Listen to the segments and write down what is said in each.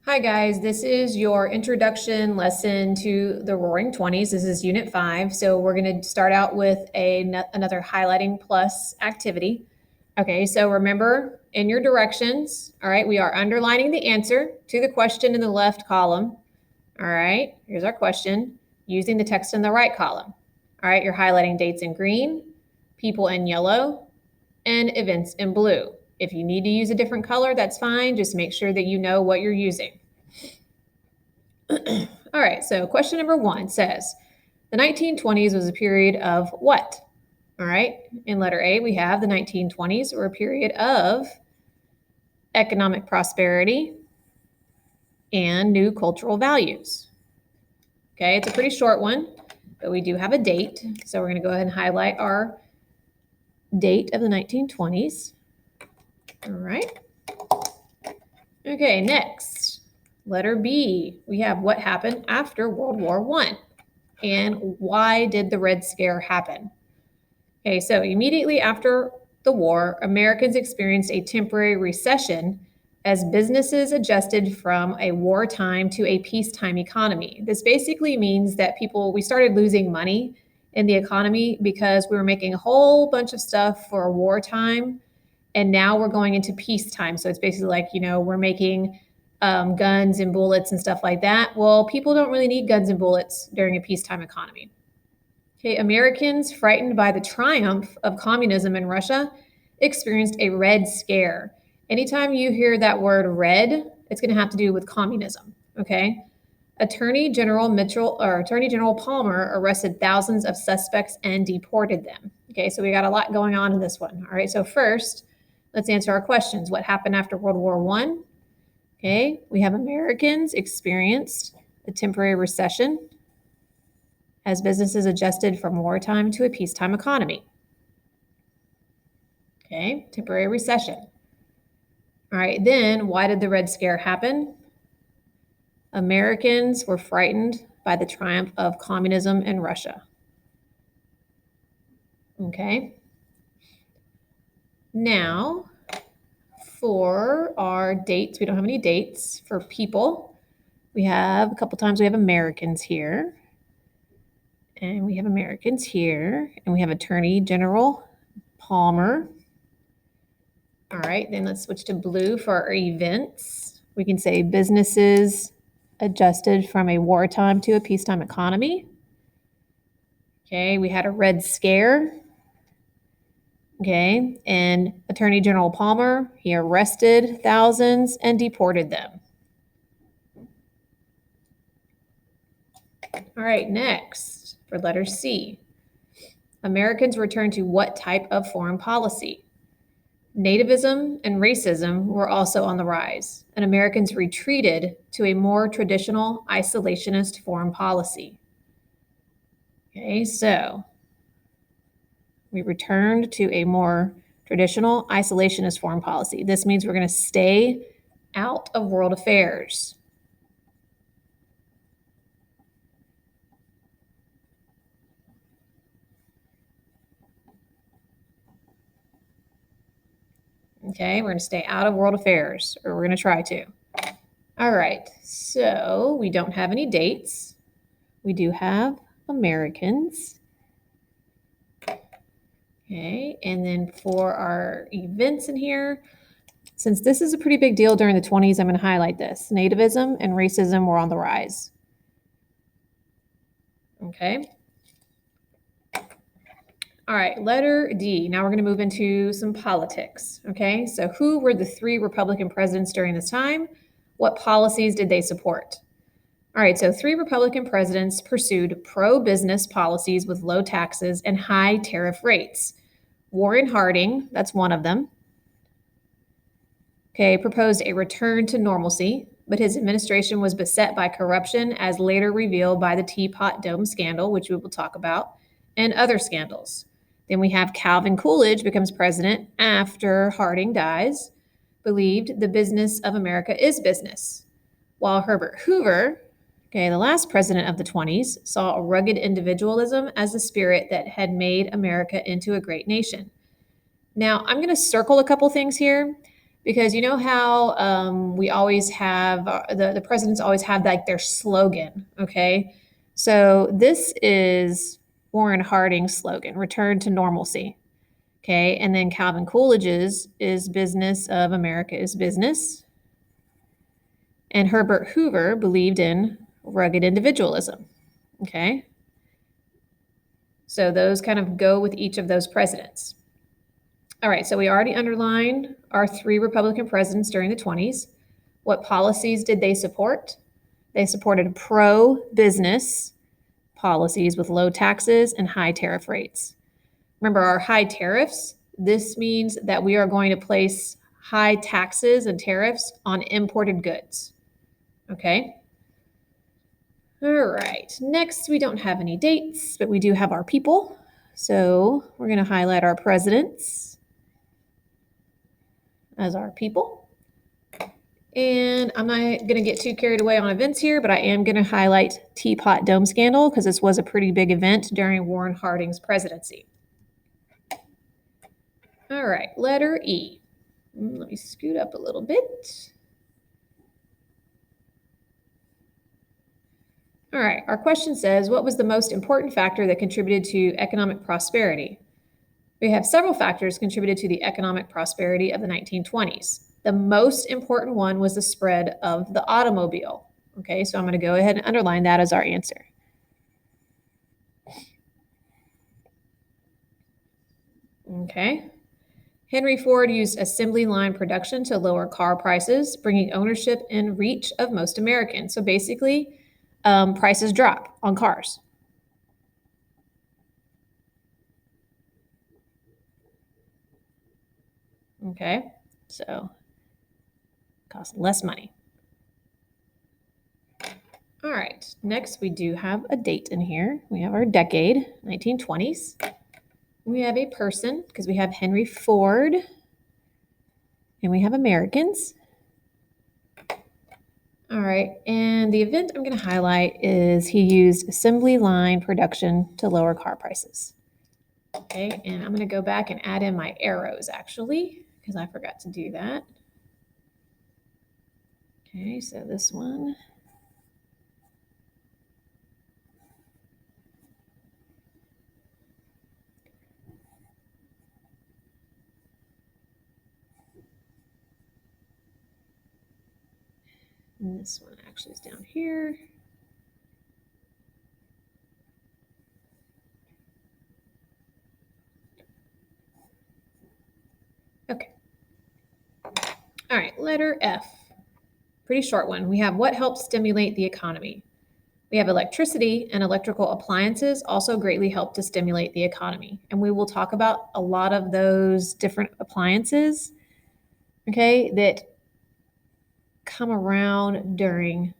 Hi guys, this is your introduction lesson to the Roaring Twenties. This is Unit 5. So we're going to start out with another highlighting plus activity. Okay, so remember in your directions, all right, we are underlining the answer to the question in the left column. All right, here's our question using the text in the right column. All right, you're highlighting dates in green, people in yellow, and events in blue. If you need to use a different color, that's fine. Just make sure that you know what you're using. All right, so question number 1 says the 1920s was a period of what? All right, in letter A, we have the 1920s were a period of economic prosperity and new cultural values. Okay, it's a pretty short one, but we do have a date. So we're going to go ahead and highlight our date of the 1920s. All right. Okay, next, letter B, we have what happened after World War I and why did the Red Scare happen? Okay, so immediately after the war, Americans experienced a temporary recession as businesses adjusted from a wartime to a peacetime economy. This basically means that we started losing money in the economy because we were making a whole bunch of stuff for wartime, and now we're going into peacetime. So it's basically like, we're making guns and bullets and stuff like that. Well, people don't really need guns and bullets during a peacetime economy. Okay, Americans, frightened by the triumph of communism in Russia, experienced a Red Scare. Anytime you hear that word red, it's going to have to do with communism. Okay. Attorney General Palmer arrested thousands of suspects and deported them. Okay, so we got a lot going on in this one. All right, so first, let's answer our questions. What happened after World War I? Okay, we have Americans experienced a temporary recession as businesses adjusted from wartime to a peacetime economy. Okay, temporary recession. All right, then why did the Red Scare happen? Americans were frightened by the triumph of communism in Russia. Okay. Now, for our dates, we don't have any dates for people. We have a couple times we have Americans here. And we have Americans here. And we have Attorney General Palmer. All right, then let's switch to blue for our events. We can say businesses adjusted from a wartime to a peacetime economy. Okay, we had a Red Scare. Okay, and Attorney General Palmer, he arrested thousands and deported them. All right, next for letter C. Americans returned to what type of foreign policy? Nativism and racism were also on the rise, and Americans retreated to a more traditional isolationist foreign policy. Okay, so we returned to a more traditional isolationist foreign policy. This means we're going to stay out of world affairs. Okay, we're going to stay out of world affairs, or we're going to try to. All right, so we don't have any dates. We do have Americans. Okay, and then for our events in here, since this is a pretty big deal during the 20s, I'm going to highlight this. Nativism and racism were on the rise. Okay. All right, letter D. Now we're going to move into some politics. Okay, so who were the 3 Republican presidents during this time? What policies did they support? All right, so 3 Republican presidents pursued pro-business policies with low taxes and high tariff rates. Warren Harding, that's one of them, okay, proposed a return to normalcy, but his administration was beset by corruption, as later revealed by the Teapot Dome scandal, which we will talk about, and other scandals. Then we have Calvin Coolidge becomes president after Harding dies, believed the business of America is business, while Herbert Hoover, okay, the last president of the 20s, saw rugged individualism as the spirit that had made America into a great nation. Now, I'm going to circle a couple things here. because you know how we always have the presidents always have like their slogan, okay? So this is Warren Harding's slogan, return to normalcy. Okay, and then Calvin Coolidge's is business of America is business. And Herbert Hoover believed in rugged individualism. Okay, so those kind of go with each of those presidents. All right, so we already underlined our 3 Republican presidents during the 20s. What policies did they support? They supported pro business policies with low taxes and high tariff rates. Remember our high tariffs? This means that we are going to place high taxes and tariffs on imported goods. Okay? All right. Next, we don't have any dates, but we do have our people. So we're going to highlight our presidents as our people. And I'm not going to get too carried away on events here, but I am going to highlight Teapot Dome scandal because this was a pretty big event during Warren Harding's presidency. All right, letter E. Let me scoot up a little bit. All right, our question says, what was the most important factor that contributed to economic prosperity? We have several factors contributed to the economic prosperity of the 1920s. The most important one was the spread of the automobile. Okay, so I'm going to go ahead and underline that as our answer. Okay. Henry Ford used assembly line production to lower car prices, bringing ownership in reach of most Americans. So basically, prices drop on cars. Okay, so cost less money. All right, next we do have a date in here. We have our decade, 1920s. We have a person, because we have Henry Ford, and we have Americans. All right, and the event I'm going to highlight is he used assembly line production to lower car prices. Okay, and I'm going to go back and add in my arrows, actually, because I forgot to do that. Okay, so this one. And this one actually is down here. Okay. All right, letter F. Pretty short one. We have what helps stimulate the economy. We have electricity and electrical appliances also greatly help to stimulate the economy. And we will talk about a lot of those different appliances, okay, that come around during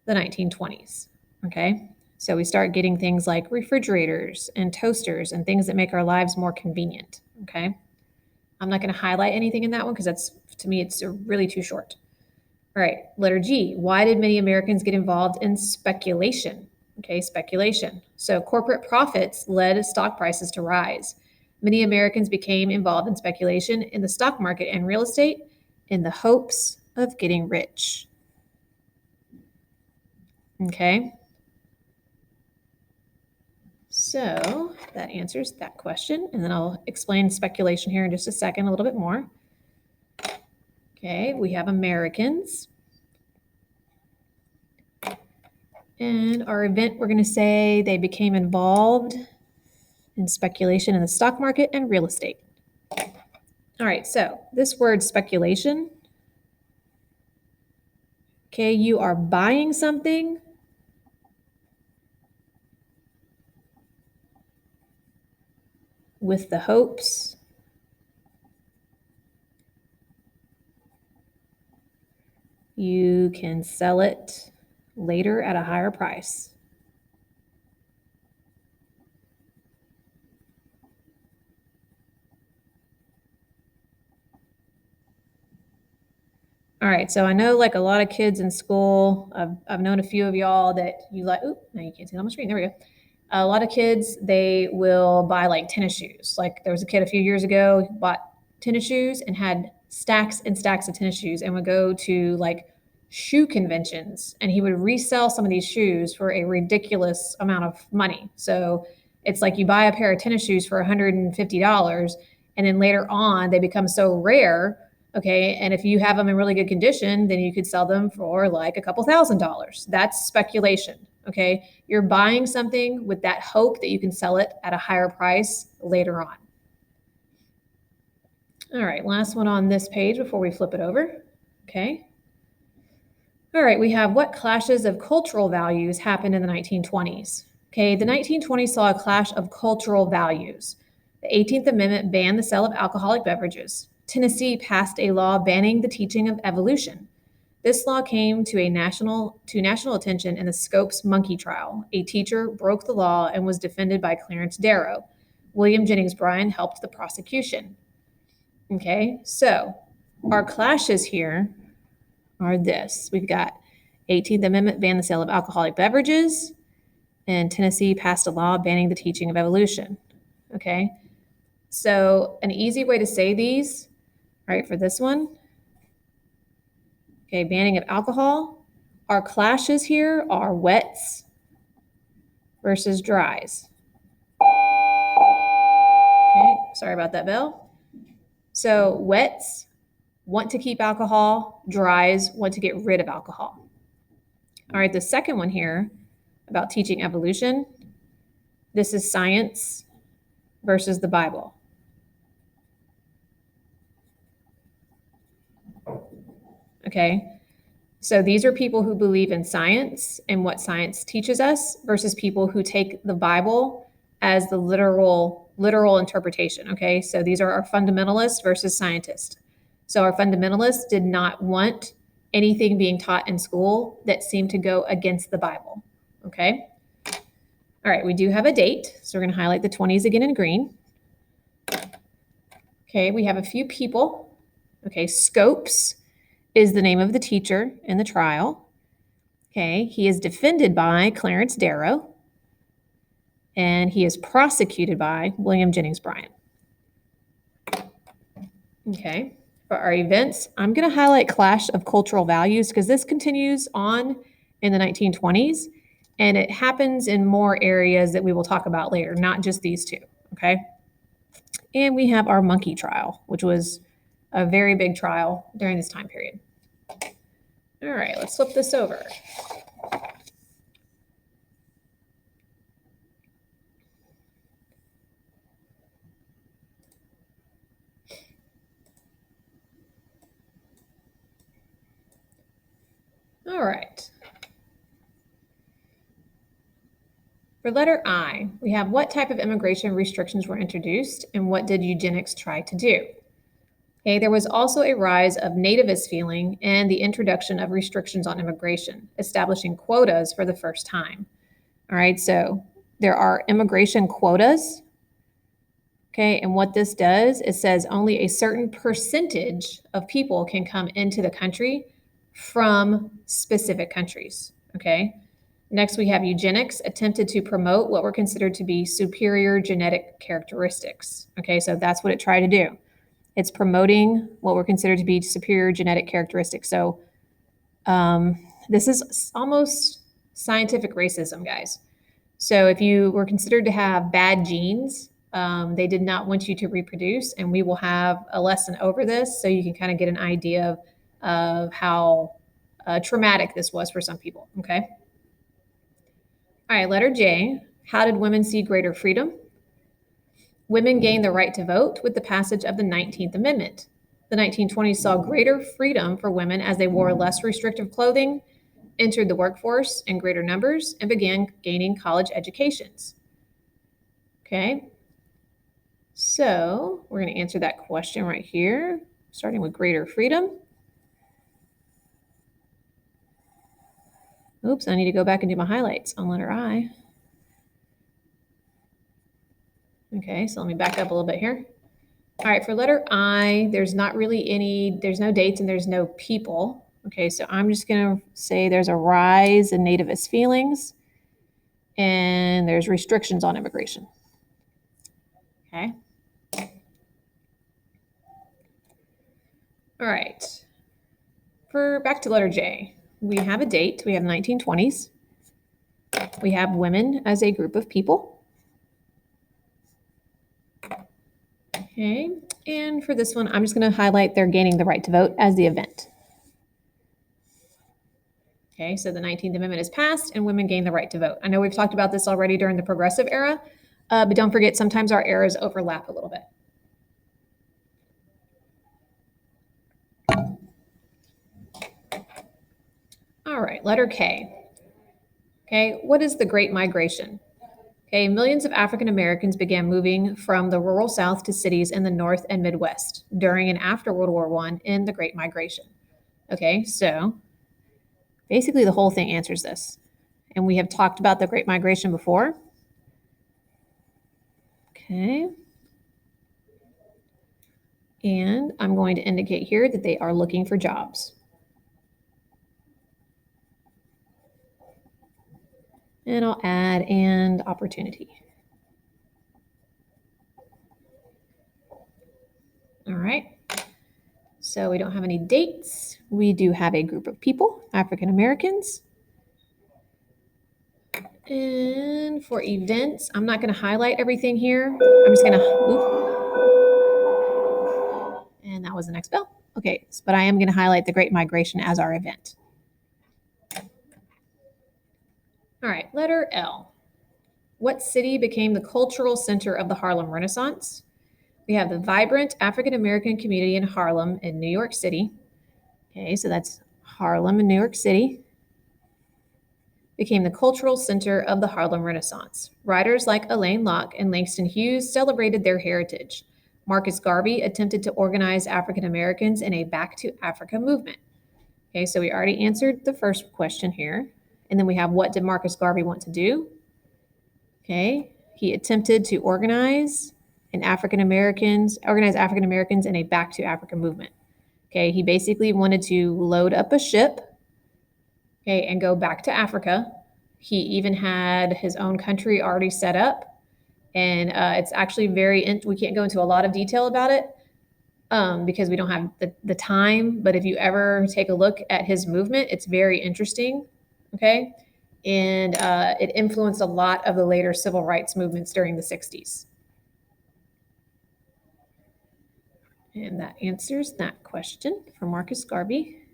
the 1920s, okay? So we start getting things like refrigerators and toasters and things that make our lives more convenient, okay? I'm not going to highlight anything in that one because that's, to me, it's really too short. All right, letter G. Why did many Americans get involved in speculation? Okay, speculation. So corporate profits led stock prices to rise. Many Americans became involved in speculation in the stock market and real estate in the hopes of getting rich. Okay. So that answers that question. And then I'll explain speculation here in just a second, a little bit more. Okay, we have Americans. And our event, we're going to say they became involved in speculation in the stock market and real estate. All right, so this word speculation, okay, you are buying something with the hopes you can sell it later at a higher price. All right, so I know like a lot of kids in school, I've known a few of y'all that you like, oop, now you can't see it on my screen, there we go. A lot of kids, they will buy like tennis shoes. Like there was a kid a few years ago who bought tennis shoes and had stacks and stacks of tennis shoes and would go to like shoe conventions, and he would resell some of these shoes for a ridiculous amount of money. So it's like you buy a pair of tennis shoes for $150, and then later on they become so rare. Okay. And if you have them in really good condition, then you could sell them for like a couple $1,000s. That's speculation. Okay. You're buying something with that hope that you can sell it at a higher price later on. All right. Last one on this page before we flip it over. Okay. All right. We have what clashes of cultural values happened in the 1920s? Okay. The 1920s saw a clash of cultural values. The 18th Amendment banned the sale of alcoholic beverages. Tennessee passed a law banning the teaching of evolution. This law came to national attention in the Scopes monkey trial. A teacher broke the law and was defended by Clarence Darrow. William Jennings Bryan helped the prosecution. Okay, so our clashes here are this. We've got 18th Amendment banned the sale of alcoholic beverages, and Tennessee passed a law banning the teaching of evolution. Okay, so an easy way to say these, right, for this one, okay, banning of alcohol. Our clashes here are wets versus dries. Okay, sorry about that, Bill. So wets want to keep alcohol, dries want to get rid of alcohol. All right, the second one here about teaching evolution, this is science versus the Bible. Okay, so these are people who believe in science and what science teaches us versus people who take the Bible as the literal interpretation. Okay, so these are our fundamentalists versus scientists. So our fundamentalists did not want anything being taught in school that seemed to go against the Bible. Okay. All right, we do have a date, so we're going to highlight the 20s again in green. Okay, we have a few people. Okay, Scopes is the name of the teacher in the trial. Okay, he is defended by Clarence Darrow, and he is prosecuted by William Jennings Bryan. Okay, for our events, I'm going to highlight clash of cultural values because this continues on in the 1920s, and it happens in more areas that we will talk about later, not just these two. Okay, and we have our monkey trial, which was a very big trial during this time period. All right, let's flip this over. All right. For letter I, we have what type of immigration restrictions were introduced and what did eugenics try to do? Okay, there was also a rise of nativist feeling and the introduction of restrictions on immigration, establishing quotas for the first time. All right, so there are immigration quotas. Okay, and what this does, it says only a certain percentage of people can come into the country from specific countries. Okay, next we have eugenics, attempted to promote what were considered to be superior genetic characteristics. Okay, so that's what it tried to do. It's promoting what were considered to be superior genetic characteristics. So this is almost scientific racism, guys. So if you were considered to have bad genes, they did not want you to reproduce, and we will have a lesson over this so you can kind of get an idea of how traumatic this was for some people. Okay. All right, letter J. How did women see greater freedom? Women gained the right to vote with the passage of the 19th Amendment. The 1920s saw greater freedom for women as they wore less restrictive clothing, entered the workforce in greater numbers, and began gaining college educations. Okay, so we're going to answer that question right here, starting with greater freedom. Oops, I need to go back and do my highlights on letter I. Okay, so let me back up a little bit here. All right, for letter I, there's not really any, there's no dates and there's no people. Okay, so I'm just going to say there's a rise in nativist feelings and there's restrictions on immigration. Okay. All right. For back to letter J, we have a date. We have 1920s. We have women as a group of people. Okay. And for this one, I'm just going to highlight they're gaining the right to vote as the event. Okay, so the 19th Amendment is passed and women gain the right to vote. I know we've talked about this already during the progressive era, but don't forget sometimes our eras overlap a little bit. All right, letter K. Okay, what is the Great Migration? Okay, millions of African Americans began moving from the rural South to cities in the North and Midwest during and after World War I in the Great Migration. Okay, so basically the whole thing answers this. And we have talked about the Great Migration before. Okay. And I'm going to indicate here that they are looking for jobs. And I'll add and opportunity. All right. So we don't have any dates. We do have a group of people, African Americans. And for events, I'm not going to highlight everything here. I'm just going to, and that was the next bell. Okay, but I am going to highlight the Great Migration as our event. All right, letter L. What city became the cultural center of the Harlem Renaissance? We have the vibrant African American community in Harlem in New York City. Okay, so that's Harlem in New York City. Became the cultural center of the Harlem Renaissance. Writers like Alain Locke and Langston Hughes celebrated their heritage. Marcus Garvey attempted to organize African Americans in a Back to Africa movement. Okay, so we already answered the first question here. And then we have what did Marcus Garvey want to do? Okay, he attempted to organize African Americans in a Back to Africa movement. Okay, he basically wanted to load up a ship, okay, and go back to Africa. He even had his own country already set up, and it's actually we can't go into a lot of detail about it because we don't have the time. But if you ever take a look at his movement, it's very interesting. Okay, and it influenced a lot of the later civil rights movements during the 60s. And that answers that question for Marcus Garvey.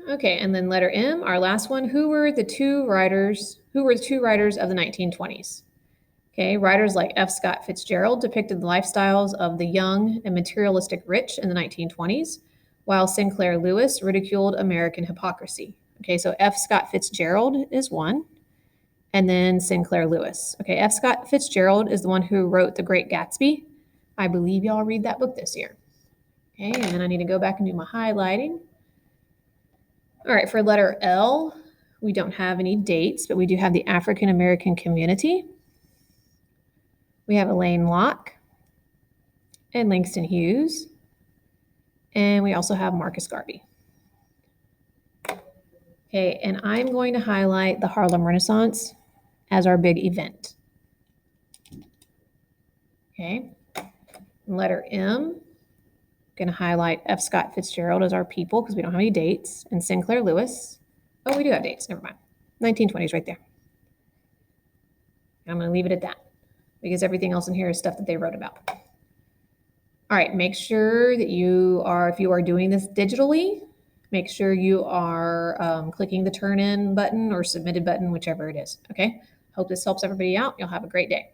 Okay, and then letter M, our last one. Who were the two writers of the 1920s? Okay, writers like F. Scott Fitzgerald depicted the lifestyles of the young and materialistic rich in the 1920s, while Sinclair Lewis ridiculed American hypocrisy. Okay, so F. Scott Fitzgerald is one, and then Sinclair Lewis. Okay, F. Scott Fitzgerald is the one who wrote The Great Gatsby. I believe y'all read that book this year. Okay, and then I need to go back and do my highlighting. All right, for letter L, we don't have any dates, but we do have the African American community. We have Alain Locke and Langston Hughes. And we also have Marcus Garvey. Okay, and I'm going to highlight the Harlem Renaissance as our big event. Okay, letter M, going to highlight F. Scott Fitzgerald as our people because we don't have any dates, and Sinclair Lewis. Oh, we do have dates. Never mind. 1920s right there. I'm going to leave it at that because everything else in here is stuff that they wrote about. All right, make sure that if you are doing this digitally, make sure you are clicking the turn in button or submitted button, whichever it is. Okay, hope this helps everybody out. You'll have a great day.